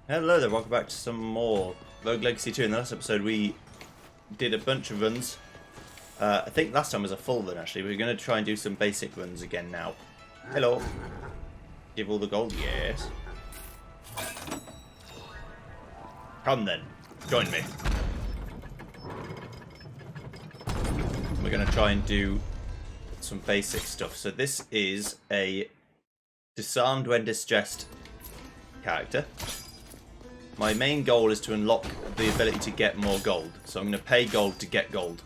Hello there, welcome back to some more Rogue Legacy 2. In the last episode we did a bunch of runs. I think last time was a full run actually. We're going to try and do some basic runs again now. Hello. Give all the gold? Yes. Come then, join me. We're going to try and do some basic stuff. So this is a disarmed when distressed character. My main goal is to unlock the ability to get more gold. So I'm going to pay gold to get gold.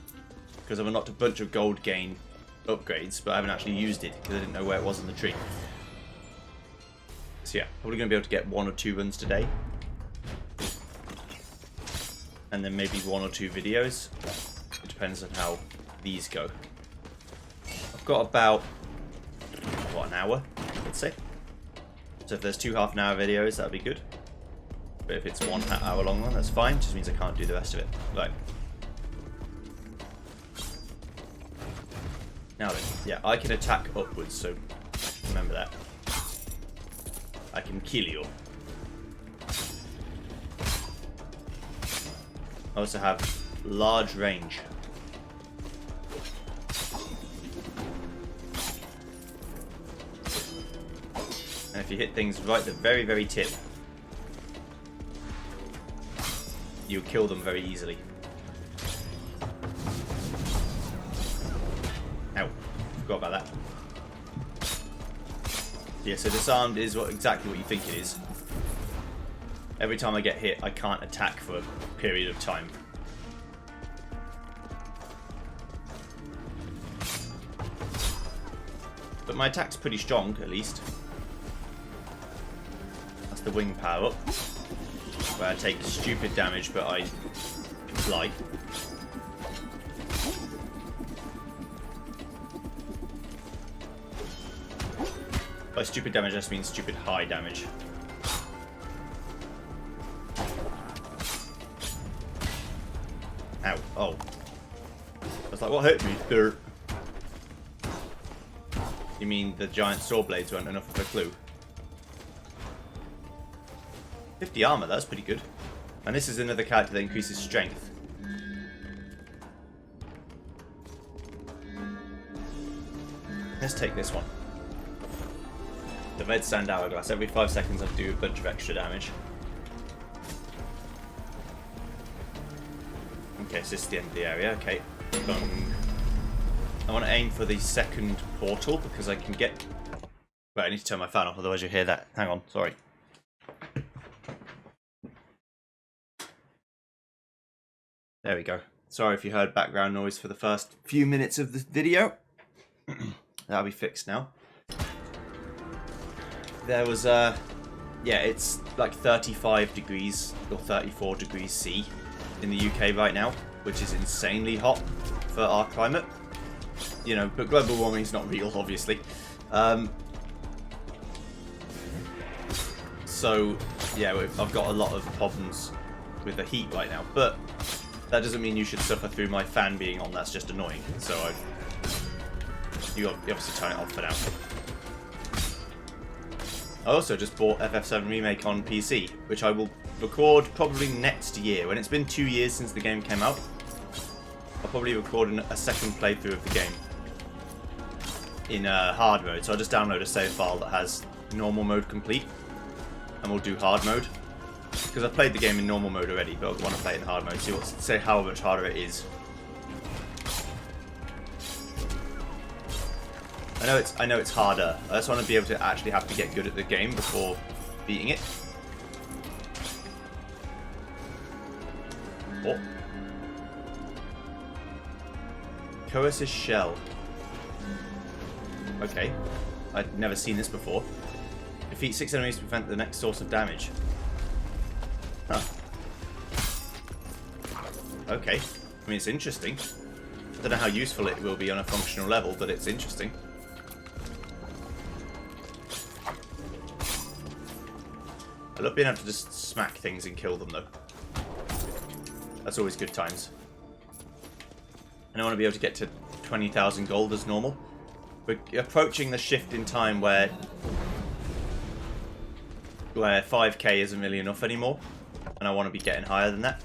Because I've unlocked a bunch of gold gain upgrades, but I haven't actually used it because I didn't know where it was on the tree. So yeah, probably going to be able to get 1 or 2 runs today. And then maybe 1 or 2 videos. It depends on how these go. I've got about, what, an hour, let's say. So if there's 2 half-an-hour videos, that'd be good. But if it's 1 hour long one, that's fine. Just means I can't do the rest of it. Right. Now then, yeah, I can attack upwards, so remember that. I can kill you. I also have large range. And if you hit things right at the very, very tip, you kill them very easily. Ow, forgot about that. Yeah, so disarmed is exactly what you think it is. Every time I get hit, I can't attack for a period of time. But my attack's pretty strong, at least. That's the wing power up. Where I take stupid damage, but I fly. By stupid damage, I just mean stupid high damage. Ow. Oh. I was like, what hurt me? Dirt. You mean the giant saw blades weren't enough of a clue? 50 armor, that's pretty good. And this is another character that increases strength. Let's take this one. The red sand hourglass. Every 5 seconds I do a bunch of extra damage. Okay, so this is the end of the area. Okay. I want to aim for the second portal because I can get... Right, I need to turn my fan off, otherwise you'll hear that. Hang on, sorry. There we go. Sorry if you heard background noise for the first few minutes of the video. That'll be fixed now. There was yeah, it's like 35 degrees or 34 degrees C in the UK right now, which is insanely hot for our climate. You know, but global warming is not real, obviously. So, yeah, I've got a lot of problems with the heat right now, but that doesn't mean you should suffer through my fan being on. That's just annoying. So you obviously turn it off for now. I also just bought FF7 Remake on PC, which I will record probably next year. When it's been 2 years since the game came out, I'll probably record a second playthrough of the game in hard mode. So I'll just download a save file that has normal mode complete, and we'll do hard mode. Because I've played the game in normal mode already, but I want to play it in hard mode. So you'll say how much harder it is. I know it's harder. I just want to be able to actually have to get good at the game before beating it. Oh. Coercive Shell. Okay. I'd never seen this before. Defeat 6 enemies to prevent the next source of damage. Huh. Okay. I mean, it's interesting. I don't know how useful it will be on a functional level, but it's interesting. I love being able to just smack things and kill them, though. That's always good times. And I want to be able to get to 20,000 gold as normal. We're approaching the shift in time where where 5k isn't really enough anymore, and I want to be getting higher than that.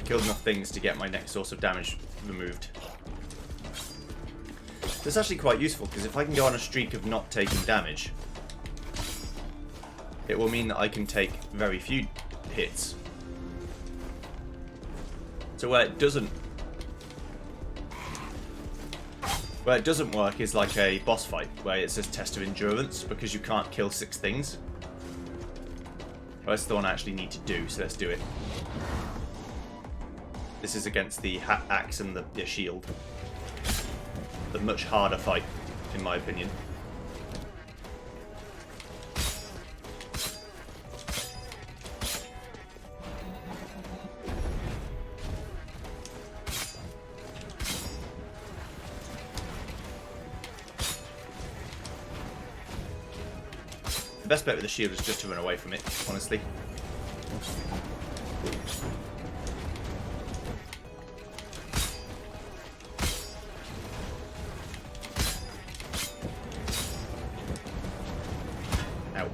Killed enough things to get my next source of damage removed. That's actually quite useful, because if I can go on a streak of not taking damage, it will mean that I can take very few hits. So where it doesn't work is like a boss fight, where it's a test of endurance, because you can't kill 6 things. Well, that's the one I actually need to do, so let's do it. This is against the axe and the shield. The much harder fight, in my opinion. The best bet with the shield is just to run away from it, honestly. Ow.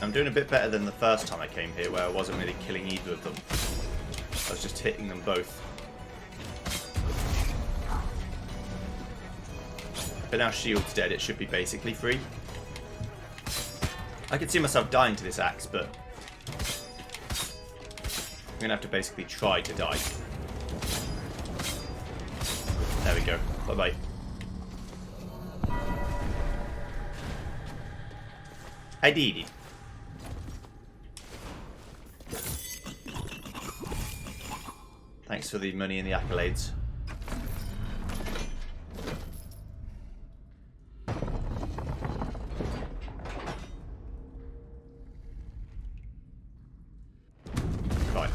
I'm doing a bit better than the first time I came here, where I wasn't really killing either of them. I was just hitting them both. But now shield's dead, it should be basically free. I could see myself dying to this axe, but I'm gonna have to basically try to die. There we go. Bye-bye. I did it. Thanks for the money and the accolades. Right.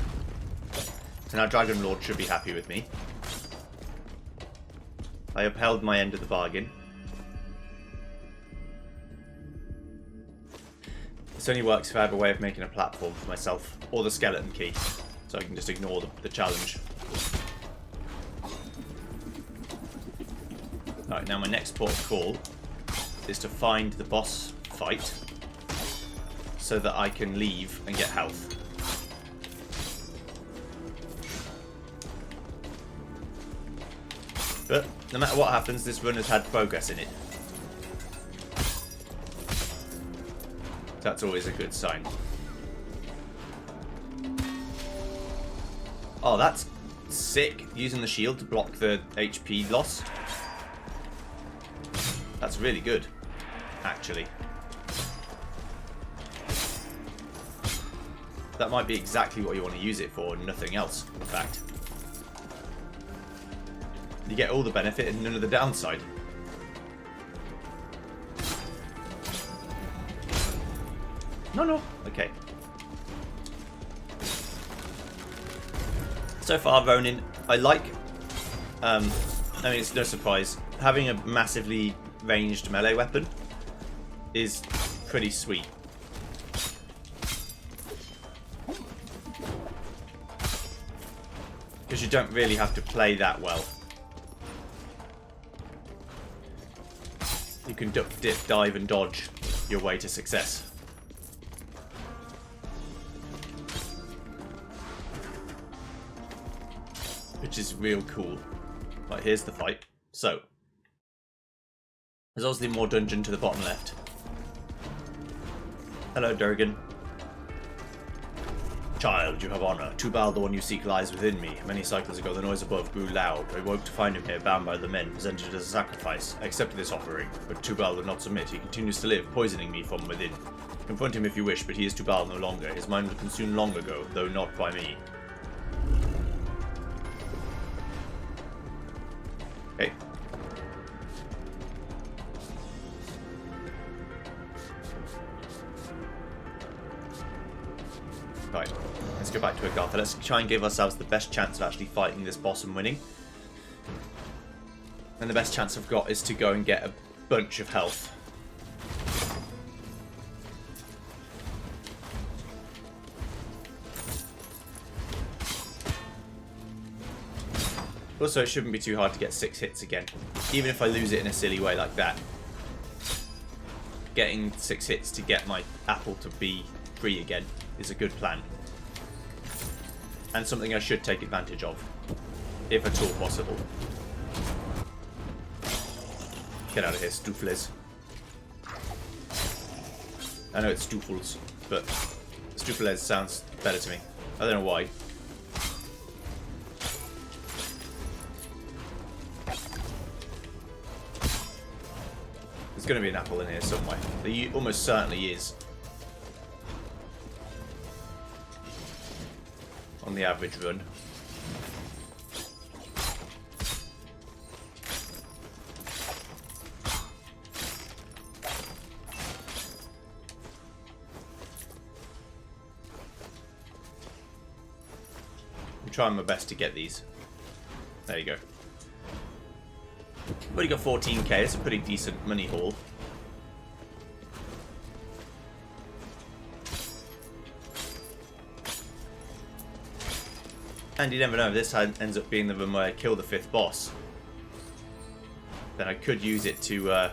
So now Dragon Lord should be happy with me. I upheld my end of the bargain. This only works if I have a way of making a platform for myself, or the skeleton key, so I can just ignore the challenge. Alright, now my next port of call is to find the boss fight so that I can leave and get health. But no matter what happens, this run has had progress in it. That's always a good sign. Oh, that's sick. Using the shield to block the HP loss. That's really good, actually. That might be exactly what you want to use it for, and nothing else, in fact. You get all the benefit and none of the downside. No. Okay. So far, Ronin, I like. I mean, it's no surprise. Having a massively ranged melee weapon is pretty sweet. Because you don't really have to play that well. You can duck, dip, dive, and dodge your way to success. Which is real cool. Right, here's the fight. So, there's obviously more dungeon to the bottom left. Hello, Durgan. Child, you have honor. Tubal, the one you seek, lies within me. Many cycles ago, the noise above grew loud. I woke to find him here, bound by the men, presented as a sacrifice. I accepted this offering, but Tubal would not submit. He continues to live, poisoning me from within. Confront him if you wish, but he is Tubal no longer. His mind was consumed long ago, though not by me. Okay. Right, let's go back to Agartha. Let's try and give ourselves the best chance of actually fighting this boss and winning. And the best chance I've got is to go and get a bunch of health. Also, it shouldn't be too hard to get 6 hits again. Even if I lose it in a silly way like that. Getting 6 hits to get my apple to be free again is a good plan. And something I should take advantage of. If at all possible. Get out of here, Stoofles. I know it's Stoofles, but Stoofles sounds better to me. I don't know why. There's going to be an apple in here somewhere. There almost certainly is. On the average run. I'm trying my best to get these. There you go. I've already got 14k, it's a pretty decent money haul. And you never know, if this ends up being the run where I kill the 5th boss. Then I could use it to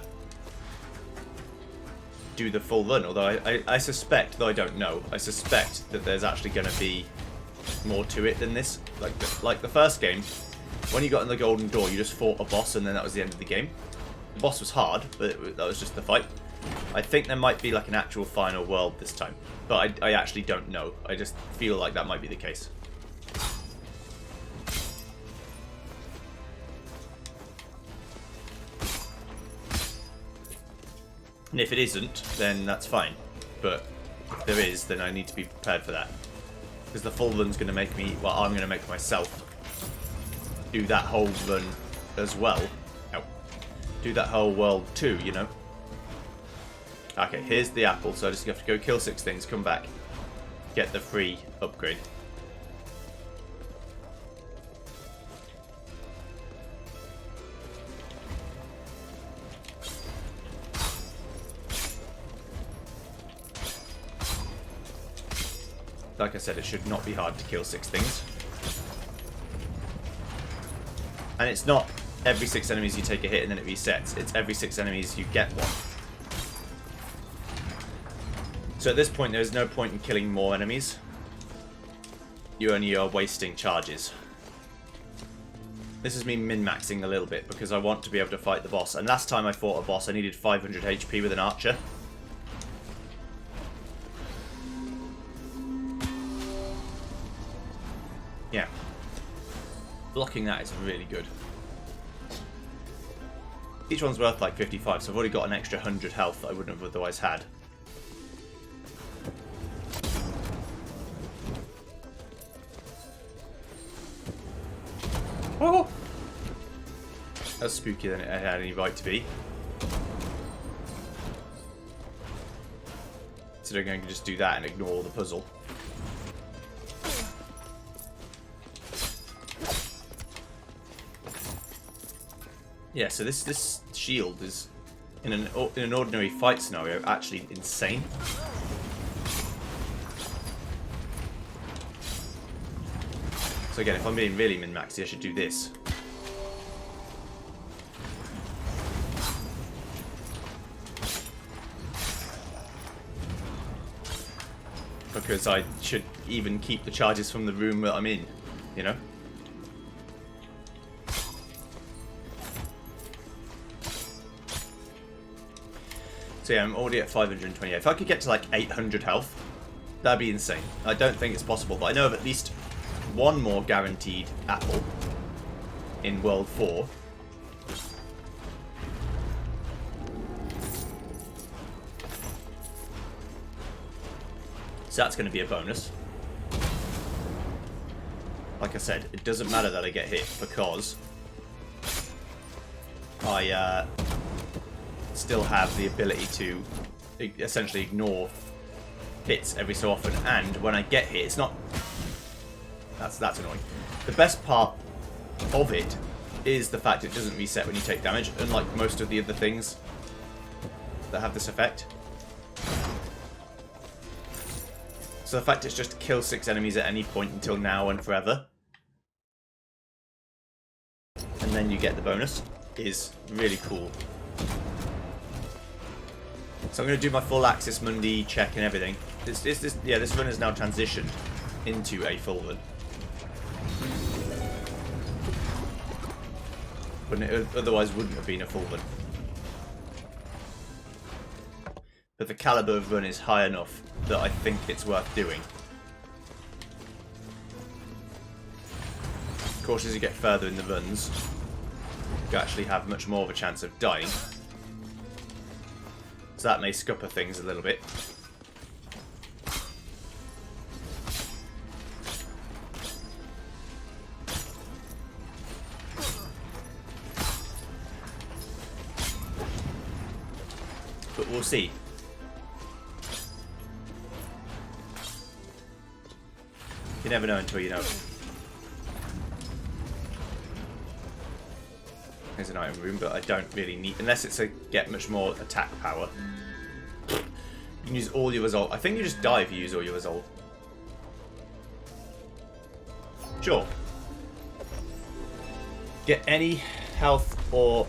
do the full run, although I suspect, though I don't know, I suspect that there's actually going to be more to it than this. Like the first game, when you got in the golden door, you just fought a boss and then that was the end of the game. The boss was hard, but that was just the fight. I think there might be like an actual final world this time, but I actually don't know. I just feel like that might be the case. And if it isn't, then that's fine. But if there is, then I need to be prepared for that. Because the full run's going to make me, well, I'm going to make myself do that whole run as well. No. Do that whole world too, you know. Okay, here's the apple, so I just have to go kill 6 things, come back, get the free upgrade. Like I said, it should not be hard to kill 6 things. And it's not every 6 enemies you take a hit and then it resets. It's every 6 enemies you get one. So at this point, there's no point in killing more enemies. You only are wasting charges. This is me min-maxing a little bit because I want to be able to fight the boss. And last time I fought a boss, I needed 500 HP with an archer. Yeah. Blocking that is really good. Each one's worth like 55, so I've already got an extra 100 health that I wouldn't have otherwise had. Oh! That's spookier than it had any right to be. So they're going to just do that and ignore the puzzle. Yeah, so this shield is, in an ordinary fight scenario, actually insane. So again, if I'm being really min-maxy, I should do this. Because I should even keep the charges from the room that I'm in, you know? So yeah, I'm already at 528. If I could get to like 800 health, that'd be insane. I don't think it's possible, but I know of at least one more guaranteed apple in World 4. So that's going to be a bonus. Like I said, it doesn't matter that I get hit because I still have the ability to essentially ignore hits every so often, and when I get hit, it's not That's annoying. The best part of it is the fact it doesn't reset when you take damage, unlike most of the other things that have this effect. So the fact it's just to kill 6 enemies at any point until now and forever, and then you get the bonus, is really cool. So I'm going to do my full Axis Mundi check and everything. This run is now transitioned into a full run. But it otherwise wouldn't have been a full run. But the caliber of run is high enough that I think it's worth doing. Of course, as you get further in the runs, you actually have much more of a chance of dying. So that may scupper things a little bit. But we'll see. You never know until you know. There's an item room, but I don't really need... Unless it's to get much more attack power. You can use all your result. I think you just die if you use all your result. Sure. Get any health or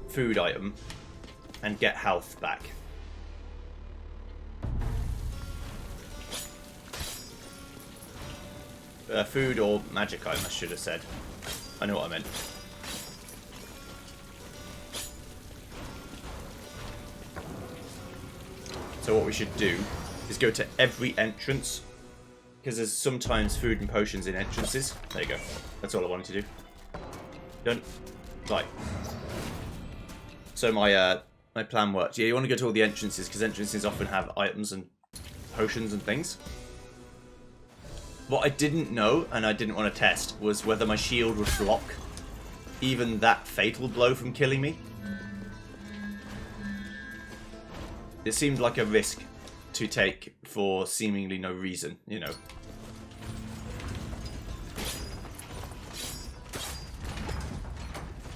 food item and get health back. Food or magic item, I should have said. I know what I meant. So what we should do is go to every entrance, because there's sometimes food and potions in entrances. There you go. That's all I wanted to do. Done. Right. So my plan worked. Yeah, you want to go to all the entrances, because entrances often have items and potions and things. What I didn't know, and I didn't want to test, was whether my shield would block even that fatal blow from killing me. It seemed like a risk to take for seemingly no reason, you know.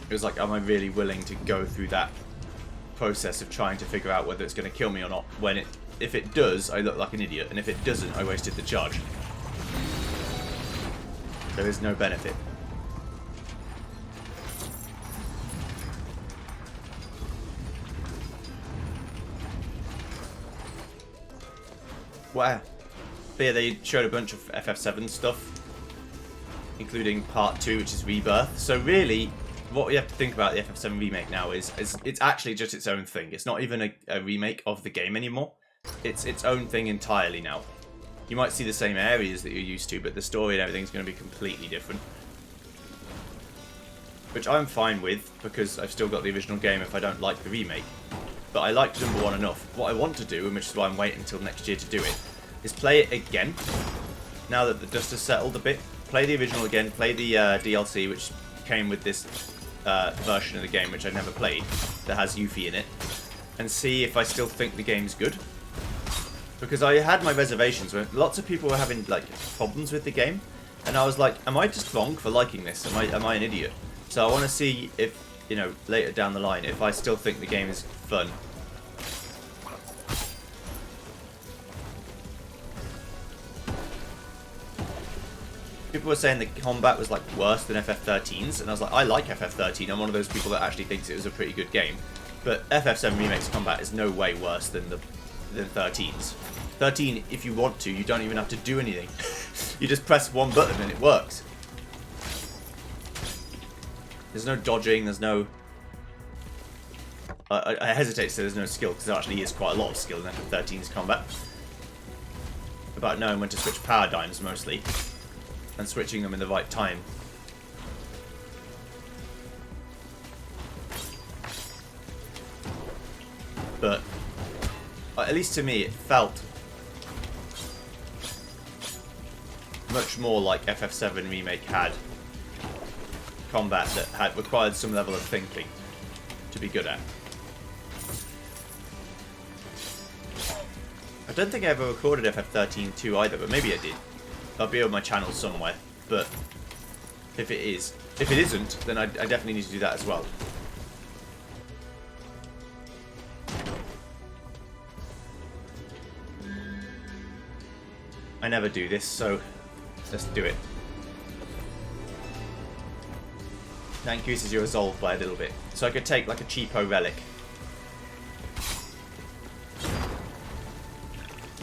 It was like, am I really willing to go through that process of trying to figure out whether it's going to kill me or not, when if it does, I look like an idiot, and if it doesn't, I wasted the charge. There is no benefit. Wow. But yeah, they showed a bunch of FF7 stuff, including Part 2, which is Rebirth. So really, what we have to think about the FF7 remake now is it's actually just its own thing. It's not even a remake of the game anymore. It's its own thing entirely now. You might see the same areas that you're used to, but the story and everything's going to be completely different. Which I'm fine with, because I've still got the original game if I don't like the remake. But I liked number 1 enough. What I want to do, and which is why I'm waiting until next year to do it, is play it again. Now that the dust has settled a bit. Play the original again, play the DLC, which came with this version of the game, which I never played, that has Yuffie in it. And see if I still think the game's good. Because I had my reservations where lots of people were having like problems with the game, and I was like, am I just wrong for liking this? Am I an idiot? So I want to see if, you know, later down the line, if I still think the game is fun. People were saying the combat was like worse than FF13's, and I was like, I like FF13. I'm one of those people that actually thinks it was a pretty good game. But FF7 Remake's combat is no way worse than 13's. 13, if you want to, you don't even have to do anything. You just press one button and it works. There's no dodging, there's no... I hesitate to say there's no skill, because there actually is quite a lot of skill in FF13's combat. About knowing when to switch paradigms, mostly. And switching them in the right time. But at least to me, it felt much more like FF7 Remake had combat that had required some level of thinking to be good at. I don't think I ever recorded FF13 2 either, but maybe I did. That'll be on my channel somewhere. But if it isn't, then I definitely need to do that as well. I never do this, so let's do it. That increases your resolve by a little bit. So I could take like a cheapo relic.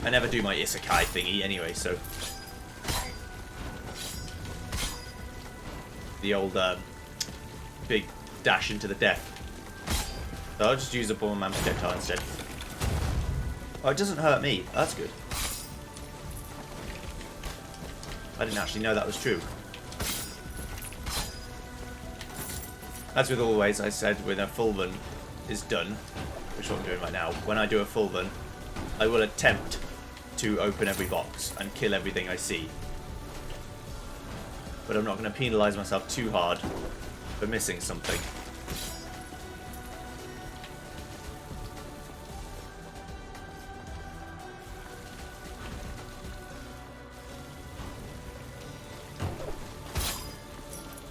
I never do my isekai thingy anyway, so... The old big dash into the death. So I'll just use a Bomberman projectile instead. Oh, it doesn't hurt me. That's good. I didn't actually know that was true. As with always, I said when a full run is done, which is what I'm doing right now, when I do a full run, I will attempt to open every box and kill everything I see. But I'm not going to penalise myself too hard for missing something.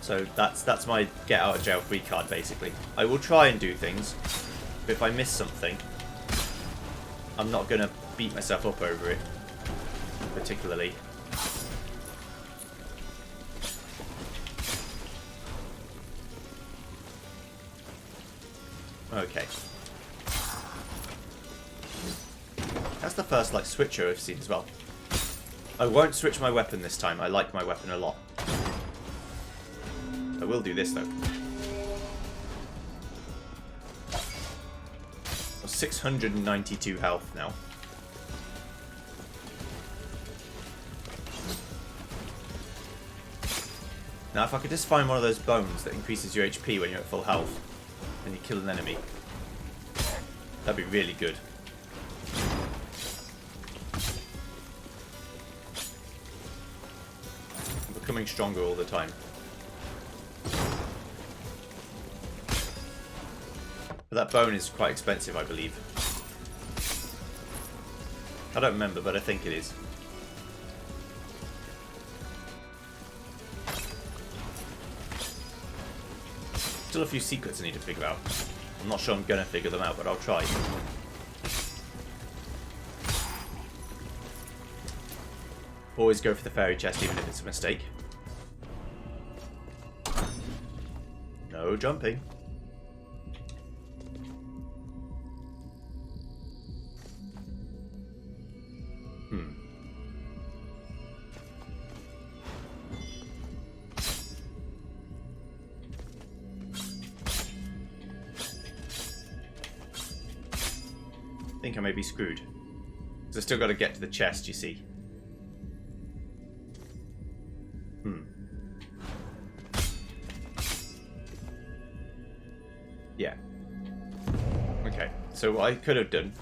So that's my get out of jail free card basically. I will try and do things, but if I miss something, I'm not going to beat myself up over it, particularly. Okay. That's the first like switcher I've seen as well. I won't switch my weapon this time. I like my weapon a lot. I will do this though. 692 health now. Now if I could just find one of those bones that increases your HP when you're at full health and you kill an enemy, that'd be really good. I'm becoming stronger all the time. But that bone is quite expensive, I believe. I don't remember, but I think it is. Still a few secrets I need to figure out. I'm not sure I'm going to figure them out, but I'll try. Always go for the fairy chest, even if it's a mistake. No jumping. I think I may be screwed. Because I still got to get to the chest, you see. Yeah. Okay, so what I could have done...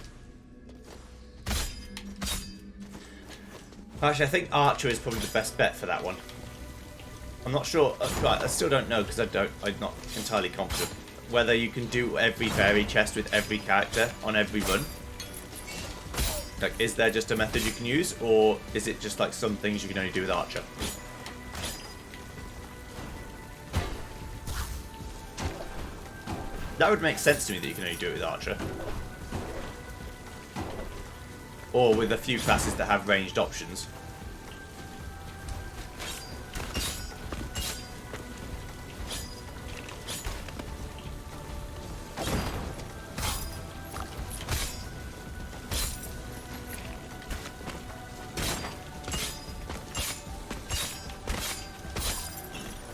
Actually, I think Archer is probably the best bet for that one. I'm not sure... Right, I still don't know, because I'm not entirely confident. Whether you can do every fairy chest with every character on every run. Like, is there just a method you can use, or is it just like some things you can only do with Archer? That would make sense to me that you can only do it with Archer. Or with a few classes that have ranged options.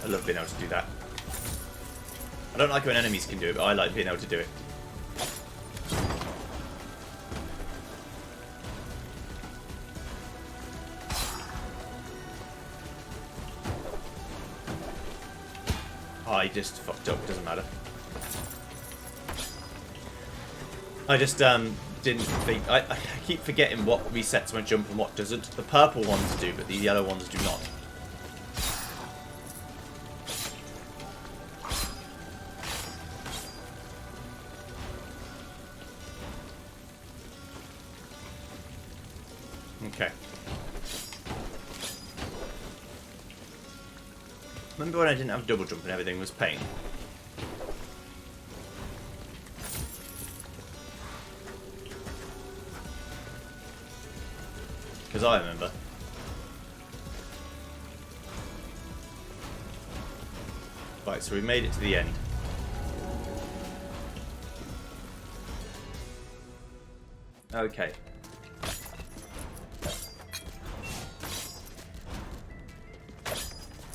I love being able to do that. I don't like when enemies can do it, but I like being able to do it. I just fucked up, doesn't matter. I just didn't think... I keep forgetting what resets my jump and what doesn't. The purple ones do, but the yellow ones do not. Okay. Remember when I didn't have double jump and everything was pain? Because I remember. Right, so we made it to the end. Okay.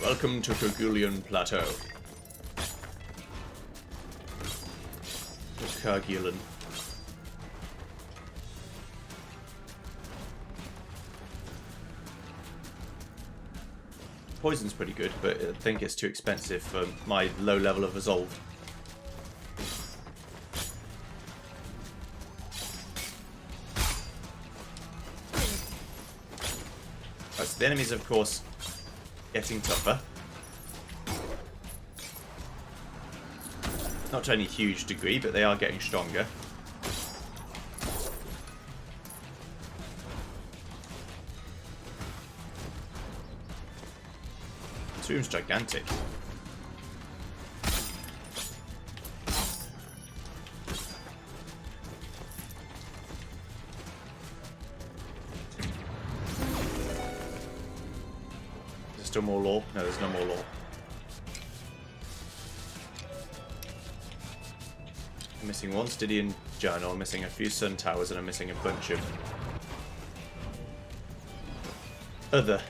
Welcome to Kerguelen Plateau. Kerguelen. Poison's pretty good, but I think it's too expensive for my low level of resolve. Right, so the enemies, of course, getting tougher. Not to any huge degree, but they are getting stronger. This room's gigantic. Is there still more lore? No, there's no more lore. I'm missing one Stydian journal, I'm missing a few sun towers, and I'm missing a bunch of other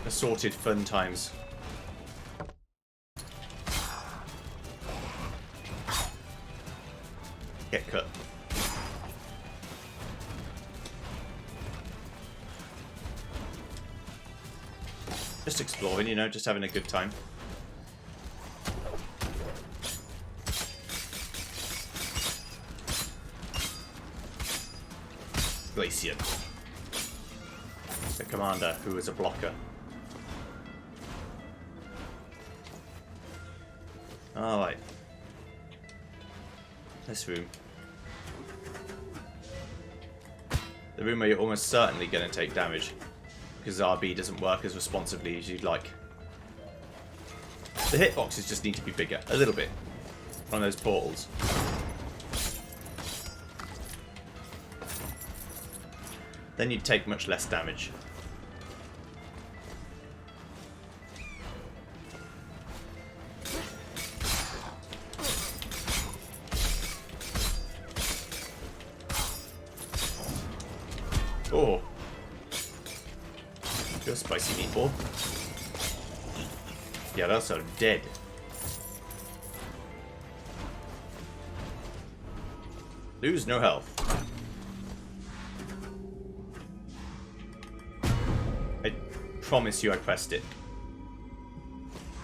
assorted fun times. Get cut. Just exploring, you know, just having a good time. Glacian. The commander who is a blocker. Alright. This room. The room where you're almost certainly going to take damage. Because RB doesn't work as responsively as you'd like. The hitboxes just need to be bigger. A little bit. On those portals. Then you'd take much less damage. Oh. You're a spicy meatball. Yeah, that's so dead. Lose no health. I promise you I pressed it.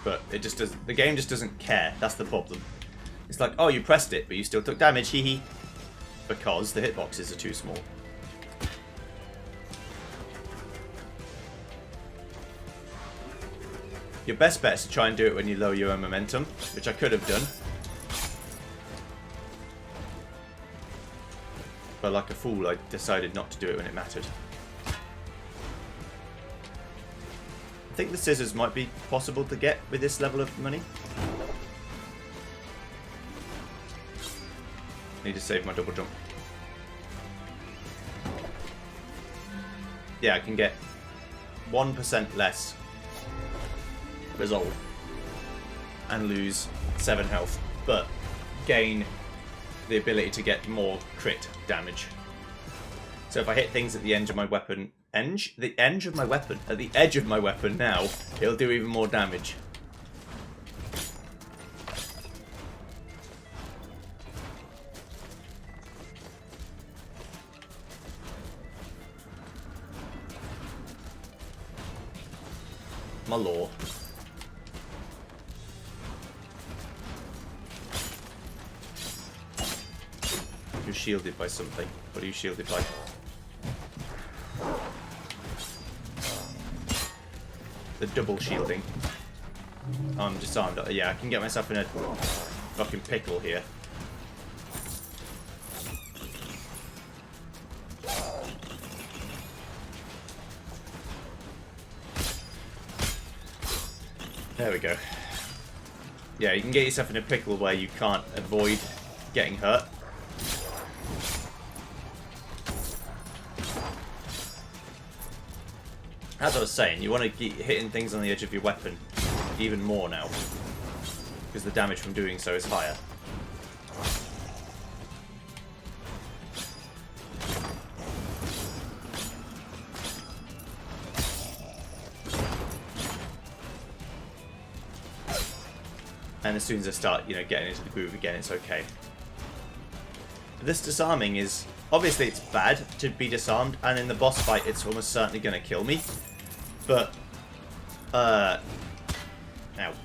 But it just does. The game just doesn't care. That's the problem. It's like, oh, you pressed it, but you still took damage, hee hee. Because the hitboxes are too small. Your best bet is to try and do it when you lower your own momentum, which I could have done. But like a fool, I decided not to do it when it mattered. I think the scissors might be possible to get with this level of money. Need to save my double jump. Yeah, I can get 1% less resolve and lose 7 health, but gain the ability to get more crit damage. So if I hit things at the edge of my weapon, at the edge of my weapon now, it'll do even more damage. My lore. You're shielded by something. What are you shielded by? The double shielding. I'm disarmed. Yeah, I can get myself in a fucking pickle here. There we go. Yeah, you can get yourself in a pickle where you can't avoid getting hurt. As I was saying, you want to keep hitting things on the edge of your weapon even more now, because the damage from doing so is higher. And as soon as I start, getting into the groove again, it's okay. This disarming is... Obviously, it's bad to be disarmed, and in the boss fight, it's almost certainly going to kill me. But, now,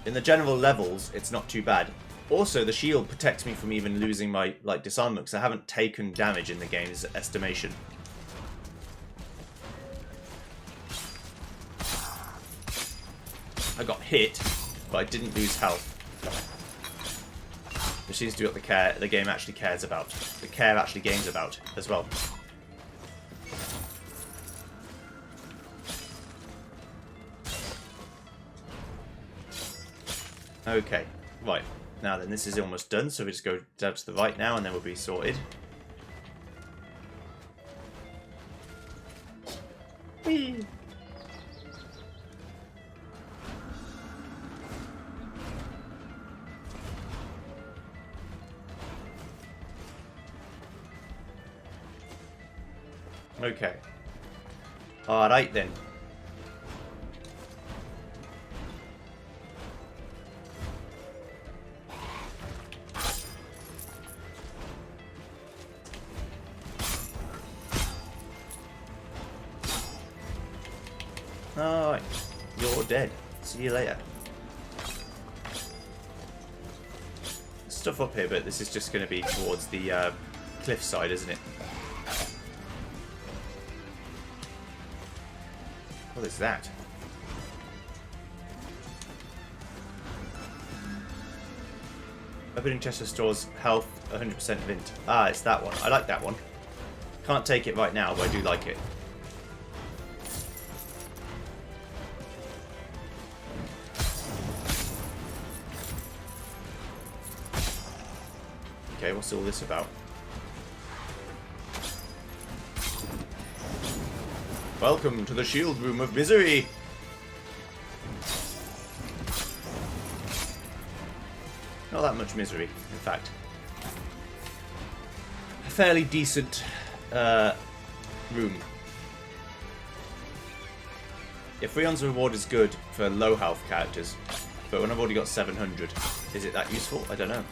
in the general levels, it's not too bad. Also, the shield protects me from even losing my, disarmament, because I haven't taken damage in the game's estimation. I got hit, but I didn't lose health. Which seems to be what the game actually cares about. The care actually gains about as well. Okay, right. Now then, this is almost done, so we just go down to the right now and then we'll be sorted. Whee! Okay. Alright then. Alright. You're dead. See you later. Stuff up here, but this is just going to be towards the cliff side, isn't it? What is that? Opening Chester stores health 100% Vint. Ah, it's that one. I like that one. Can't take it right now, but I do like it. Okay, what's all this about? Welcome to the shield room of misery! Not that much misery, in fact. A fairly decent room. Yeah, Freon's reward is good for low health characters, but when I've already got 700, is it that useful? I don't know.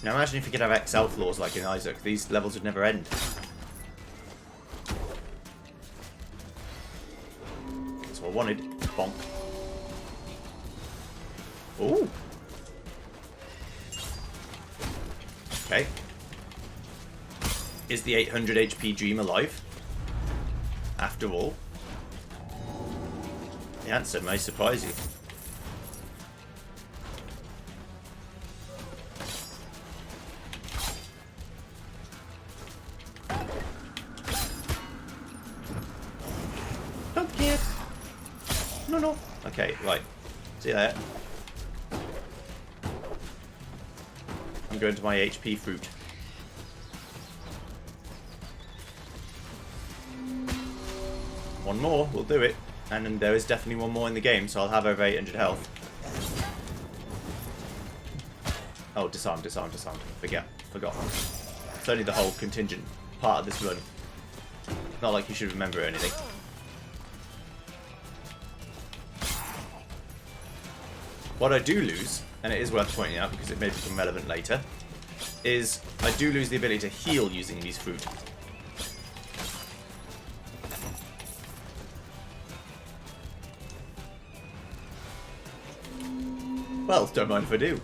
Now imagine if you could have XL floors like in Isaac. These levels would never end. That's what I wanted. Bonk. Ooh. Okay. Is the 800 HP dream alive? After all? The answer may surprise you. No. Okay, right. See you there. I'm going to my HP fruit. One more, we'll do it. And then there is definitely one more in the game, so I'll have over 800 health. Oh, disarmed. Forgot. It's only the whole contingent part of this run. Not like you should remember or anything. What I do lose, and it is worth pointing out because it may become relevant later, is I do lose the ability to heal using these fruit. Well, don't mind if I do.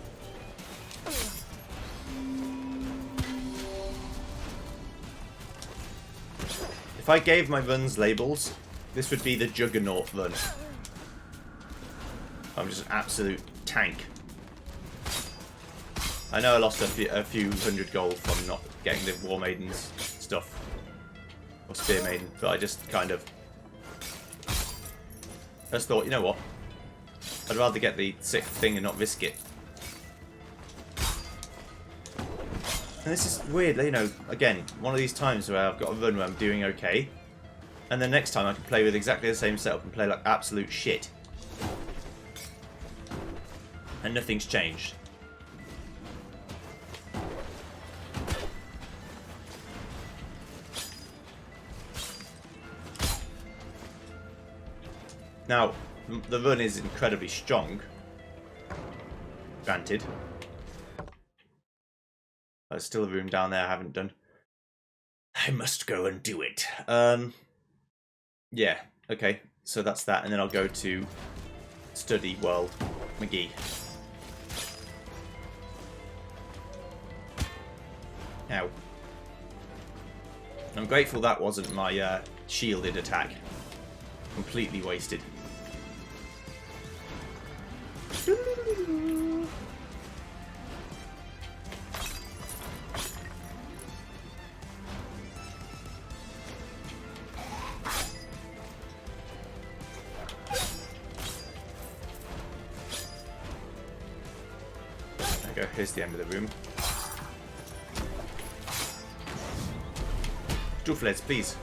If I gave my runs labels, this would be the Juggernaut run. I'm just an absolute tank. I know I lost a few hundred gold from not getting the War Maiden's stuff. Or Spear Maiden. But I just kind of... I just thought, you know what? I'd rather get the 6th thing and not risk it. And this is weird, you know, again, one of these times where I've got a run where I'm doing okay. And then next time I can play with exactly the same setup and play like absolute shit. And nothing's changed. Now, the run is incredibly strong. Granted. There's still a room down there I haven't done. I must go and do it. Yeah, okay. So that's that. And then I'll go to Study World McGee. Ow. I'm grateful that wasn't my shielded attack. Completely wasted. There we go, here's the end of the room. Duflets, please.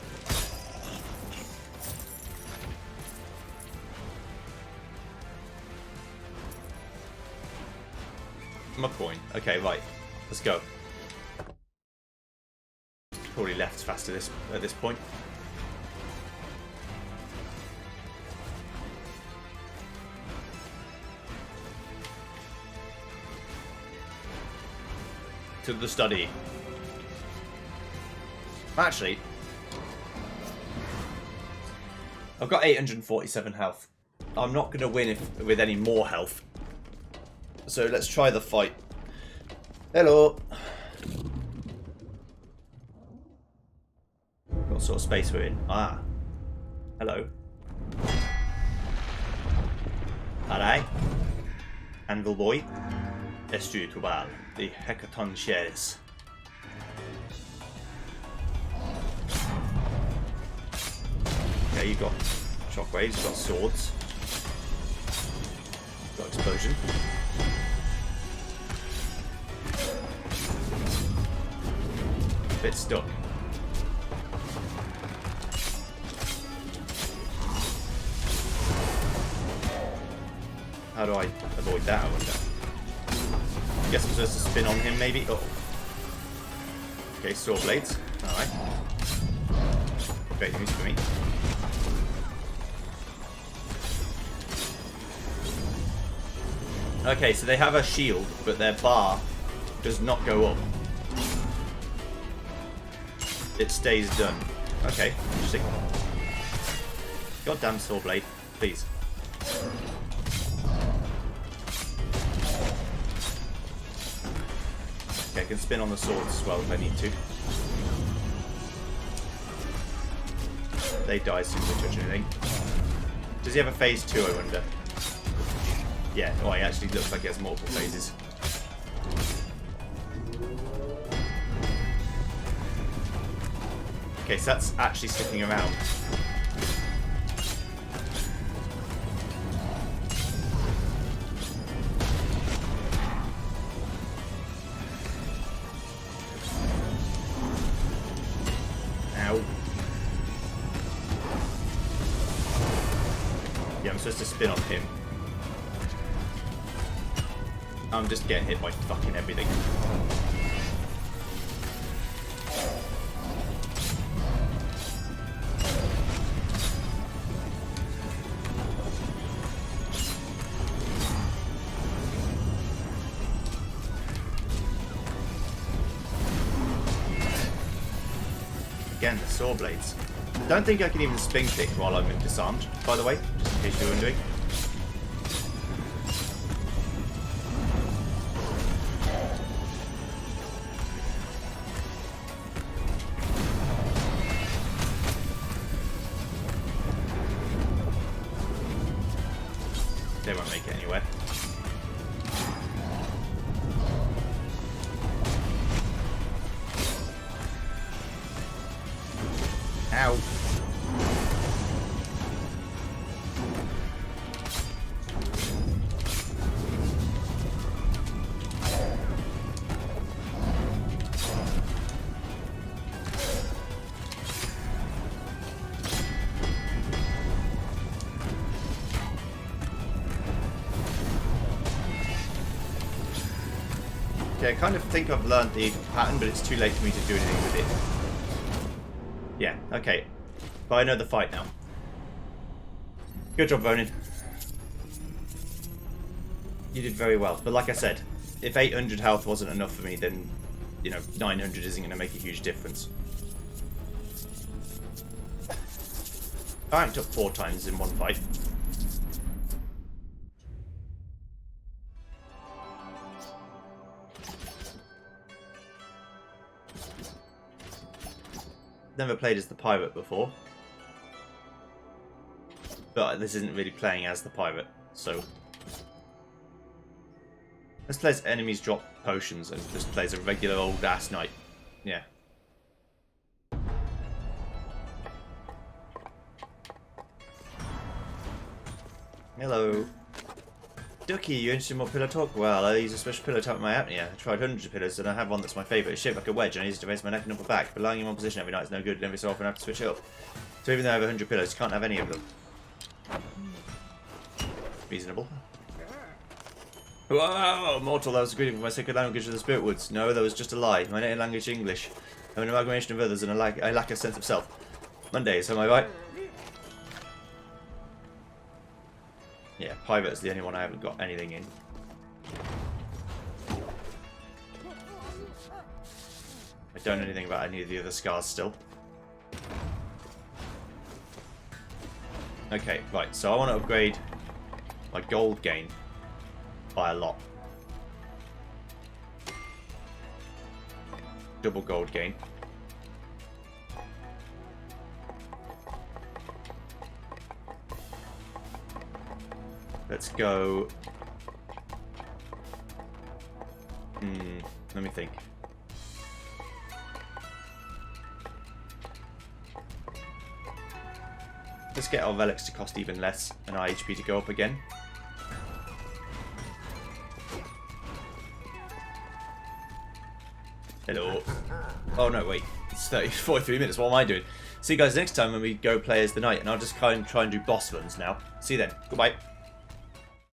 My coin. Okay, right. Let's go. Probably left faster at this point. To the study. Actually, I've got 847 health. I'm not going to win with any more health. So let's try the fight. Hello. What sort of space we're in? Ah. Hello. Alright. Anvil boy. Estu Tubal. The Hecaton shares. Okay, you've got shockwaves, you've got swords. You've got explosion. Bit stuck. How do I avoid that, I wonder? Guess I'm supposed to spin on him, maybe? Oh. Okay, sword blades. Alright. Great news for me. Okay, so they have a shield, but their bar does not go up. It stays done. Okay, interesting. Goddamn sword blade, please. Okay, I can spin on the swords as well if I need to. They die as soon as I touch anything. Does he have a phase 2, I wonder? Yeah, oh, he actually looks like he has multiple phases. Okay, so that's actually sticking around. Ow. Yeah, I'm supposed to spin on him. I'm just getting hit by fucking everything. Again, the saw blades. I don't think I can even spin kick while I'm disarmed, by the way, just in case you're wondering. They won't make it anywhere. Okay, I kind of think I've learned the pattern, but it's too late for me to do anything with it. Yeah, okay. But I know the fight now. Good job, Vonin. You did very well. But like I said, if 800 health wasn't enough for me, then, you know, 900 isn't going to make a huge difference. I ranked up 4 times in one fight. Never played as the pirate before. But this isn't really playing as the pirate, so... Let's play as enemies drop potions and just play as a regular old ass knight. Yeah. Hello. Ducky, you interested in more pillow talk? Well, I use a special pillow to help my apnea. I tried hundreds of pillows and I have one that's my favourite. It's shaped like a wedge and I use it to raise my neck and upper back. But lying in one position every night is no good and every so often I have to switch it up. So even though I have 100 pillows, you can't have any of them. Reasonable. Whoa, mortal, that was a greeting from my sacred language of the spirit woods. No, that was just a lie. My native language is English. I'm an amalgamation of others and I lack a sense of self. Mondays, am I right? Yeah, Pirate's the only one I haven't got anything in. I don't know anything about any of the other scars still. Okay, right, so I want to upgrade my gold gain by a lot. Double gold gain. Let's go... let me think. Let's get our relics to cost even less and our HP to go up again. Hello. Oh no, wait. It's 43 minutes. What am I doing? See you guys next time when we go play as the knight, and I'll just kind of try and do boss runs now. See you then. Goodbye.